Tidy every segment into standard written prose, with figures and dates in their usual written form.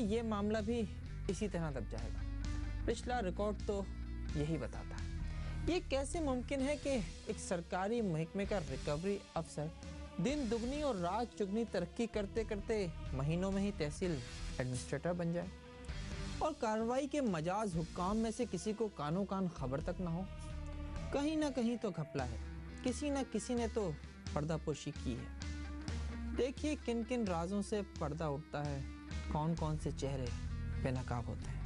ये मामला भी इसी तरह दब जाएगा। पिछला रिकॉर्ड तो यही बताता है। ये कैसे मुमकिन है कि एक सरकारी महकमे का रिकवरी अफसर दिन दुगनी और रात चुगनी तरक्की करते करते महीनों में ही तहसील एडमिनिस्ट्रेटर बन जाए और कार्रवाई के मजाज हुक्काम में से किसी को कानो कान खबर तक ना हो? कहीं ना कहीं तो घपला है, किसी न किसी ने तो पर्दापोशी की है। देखिए किन किन राजों से पर्दा उठता है, कौन कौन से चेहरे बेनकाब होते हैं।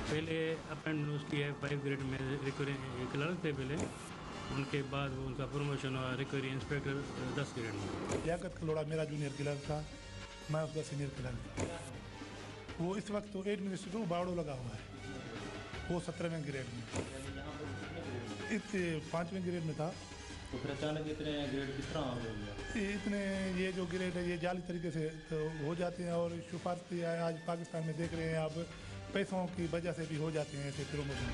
पहले अपेंड की है 5 ग्रेड में रिकवरी क्लर्क थे पहले, उनके बाद वो उनका प्रमोशन हुआ रिकवरी इंस्पेक्टर 10 ग्रेड में। लियाकत कलोड़ा मेरा जूनियर क्लर्क था, मैं उसका सीनियर क्लर्क था। वो इस वक्त तो एडमिनिस्ट्रेटर बाड़ो लगा हुआ है, वो 17वें ग्रेड में, इस 5वें ग्रेड में था। तो फिर अचानक इतने ग्रेड किस तरह हो गए? इतने ये जो ग्रेड है ये जाली तरीके से तो हो जाते हैं और सिफारिश आज पाकिस्तान में देख रहे हैं आप, पैसों की वजह से भी हो जाते हैं ऐसे प्रमोशन।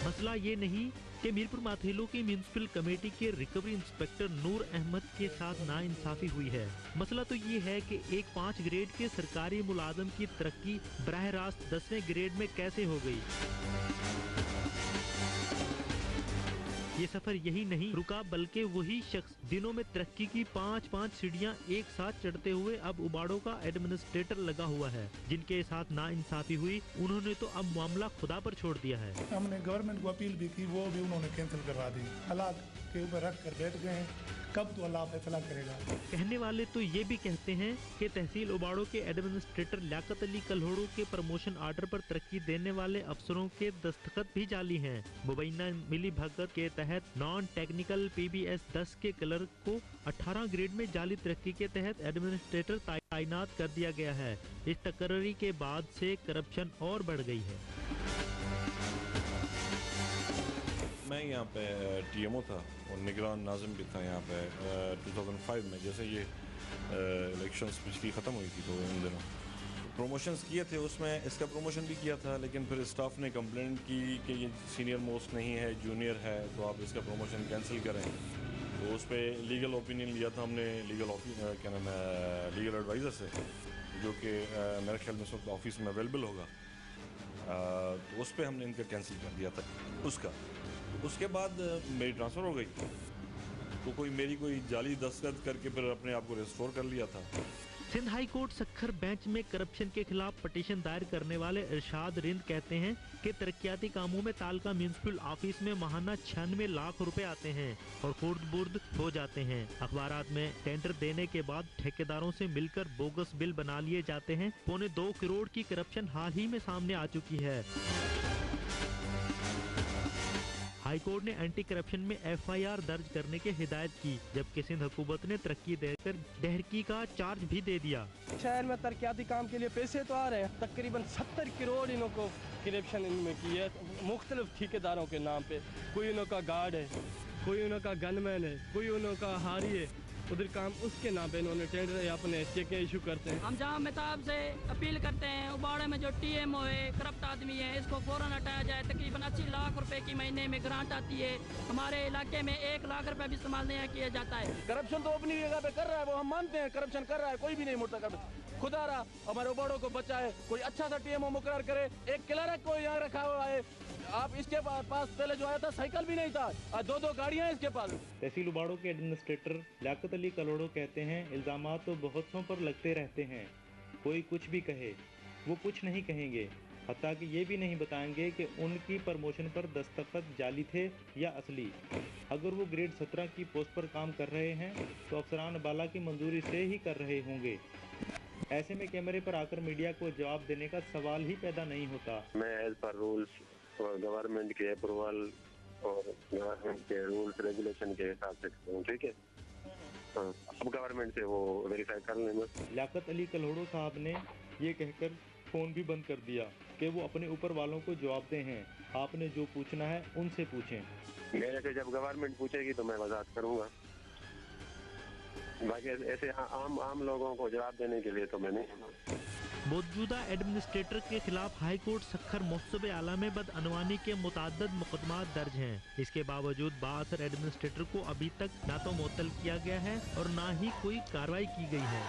मसला ये नहीं कि मीरपुर माथेलो की म्यूनिसिपल कमेटी के रिकवरी इंस्पेक्टर नूर अहमद के साथ नाइंसाफी हुई है। मसला तो ये है कि एक 5 ग्रेड के सरकारी मुलाजम की तरक्की बराह रास्त 10वें ग्रेड में कैसे हो गई। ये सफर यही नहीं रुका, बल्कि वही शख्स दिनों में तरक्की की 5-5 सीढ़ियां एक साथ चढ़ते हुए अब उबाड़ों का एडमिनिस्ट्रेटर लगा हुआ है। जिनके साथ नाइंसाफी हुई उन्होंने तो अब मामला खुदा पर छोड़ दिया है। हमने गवर्नमेंट को अपील भी की, वो भी उन्होंने कैंसिल करवा दी। हालात के ऊपर रख कर बैठ गए हैं, कब तो अल्लाह फैसला करेगा। कहने वाले तो ये भी कहते हैं कि तहसील उबाड़ो के एडमिनिस्ट्रेटर लियाकत अली कल्होड़ो के प्रमोशन आर्डर पर तरक्की देने वाले अफसरों के दस्तखत भी जाली हैं। मुबैना मिली भगत के तहत नॉन टेक्निकल PBS 10 के क्लर्क को 18 ग्रेड में जाली तरक्की के तहत एडमिनिस्ट्रेटर तैनात कर दिया गया है। इस तकर्री के बाद से करप्शन और बढ़ गई है। मैं यहाँ पे TMO था और निगरान नाज़िम भी था यहाँ पे 2005 में, जैसे ये इलेक्शंस पिछली ख़त्म हुई थी तो इन दिनों प्रमोशंस किए थे, उसमें इसका प्रमोशन भी किया था, लेकिन फिर स्टाफ ने कंप्लेंट की कि ये सीनियर मोस्ट नहीं है, जूनियर है, तो आप इसका प्रमोशन कैंसिल करें। तो उस पर लीगल ओपिनियन लिया था हमने लीगल एडवाइज़र से, जो कि मेरे ख्याल में उस वक्त ऑफिस में अवेलेबल होगा। तो उस पर हमने इनका कैंसिल कर दिया था उसका। उसके बाद मेरी ट्रांसफ़र हो गई, तो कोई जाली दस्तखत करके फिर अपने आप को रिस्टोर कर लिया था। Sindh high court Sukkur bench में करप्शन के खिलाफ पटिशन दायर करने वाले इरशाद रिंद कहते हैं कि तरक्याती कामों में तालका म्यूनिसिपल ऑफिस में माहाना 96 लाख रुपए आते हैं और खुर्द बुर्द हो जाते हैं। अखबारात में टेंडर देने के बाद ठेकेदारों से मिलकर बोगस बिल बना लिए जाते हैं। 2.25 करोड़ की करप्शन हाल ही में सामने आ चुकी है। हाई कोर्ट ने एंटी करप्शन में FIR दर्ज करने की हिदायत की, जबकि सिंध हुकूमत ने तरक्की देकर दहरकी का चार्ज भी दे दिया। शहर में तरक्याती काम के लिए पैसे तो आ रहे हैं, तकरीबन 70 करोड़ इनको करप्शन इनमें की है मुख्तलिफ ठेकेदारों के नाम पे। कोई उनका गार्ड है, कोई उनका गनमैन है, कोई उनका हारी है, उधर काम उसके नाम पे इन्होंने टेंडर अपने चेकें इशू करते हैं। हम जहाँ मेहताब से अपील करते हैं, उबाड़े में जो TMO है करप्ट आदमी है, इसको फौरन हटाया जाए। तकरीबन 80 लाख रुपए की महीने में ग्रांट आती है, हमारे इलाके में 1 लाख रुपए भी इस्तेमाल नहीं किया जाता है। करप्शन तो अपनी जगह पे कर रहा है, वो हम मानते हैं करप्शन कर रहा है, कोई भी नहीं मुड़ता करप्शन। खुदा रहा हमारे उबाड़ों को बचाए, कोई अच्छा सा TMO मुकर्रर करे। एक क्लर्क को यहाँ रखा हुआ है, आप इसके पास पहले जो आया था साइकिल भी नहीं था, 2-2 गाड़ियां इसके पास। तहसील उबाड़ो के एडमिनिस्ट्रेटर लियाकत अली कल्होड़ो कहते हैं इल्जामात तो बहुतों पर लगते रहते हैं, कोई कुछ भी कहे वो कुछ नहीं कहेंगे, हत्ता कि ये भी नहीं बताएंगे कि उनकी प्रमोशन पर दस्तखत जाली थे या असली। अगर वो ग्रेड 17 की पोस्ट पर काम कर रहे हैं तो अफसरान बाला की मंजूरी से ही कर रहे होंगे। ऐसे में कैमरे पर आकर मीडिया को जवाब देने का सवाल ही पैदा नहीं होता। मैं एज पर रूल्स और गवर्नमेंट के अप्रूवल और गवर्नमेंट के रूल्स रेगुलेशन के हिसाब से करूँ, ठीक है। हाँ, अब गवर्नमेंट से वो वेरीफाई कर लेना। लियाकत अली कल्होड़ो साहब ने ये कहकर फोन भी बंद कर दिया। कि वो अपने ऊपर वालों को जवाब दे हैं। आपने जो पूछना है उनसे पूछें। मेरे से जब गवर्नमेंट पूछेगी तो मैं वजाहत करूंगा, बाकी ऐसे आम लोगों को जवाब देने के लिए तो मैं नहीं। मौजूदा एडमिनिस्ट्रेटर के खिलाफ हाई कोर्ट सखर महोत्सव आला में बदअनवानी के मुताद्दद मुकदमात दर्ज हैं। इसके बावजूद बाअसर एडमिनिस्ट्रेटर को अभी तक ना तो मुअत्तल किया गया है और ना ही कोई कार्रवाई की गई है।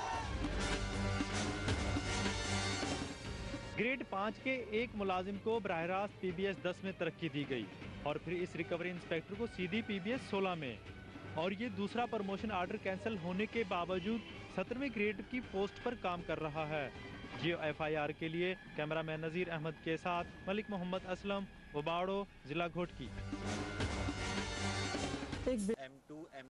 ग्रेड 5 के एक मुलाजिम को बराह रास्त PBS 10 में तरक्की दी गई और फिर इस रिकवरी इंस्पेक्टर को सीधी PBS 16 में, और ये दूसरा प्रमोशन आर्डर कैंसिल होने के बावजूद 17वें ग्रेड की पोस्ट पर काम कर रहा है। जियो FIR के लिए कैमरामैन नज़ीर अहमद के साथ मलिक मोहम्मद असलम, वबाड़ो, जिला घोटकी।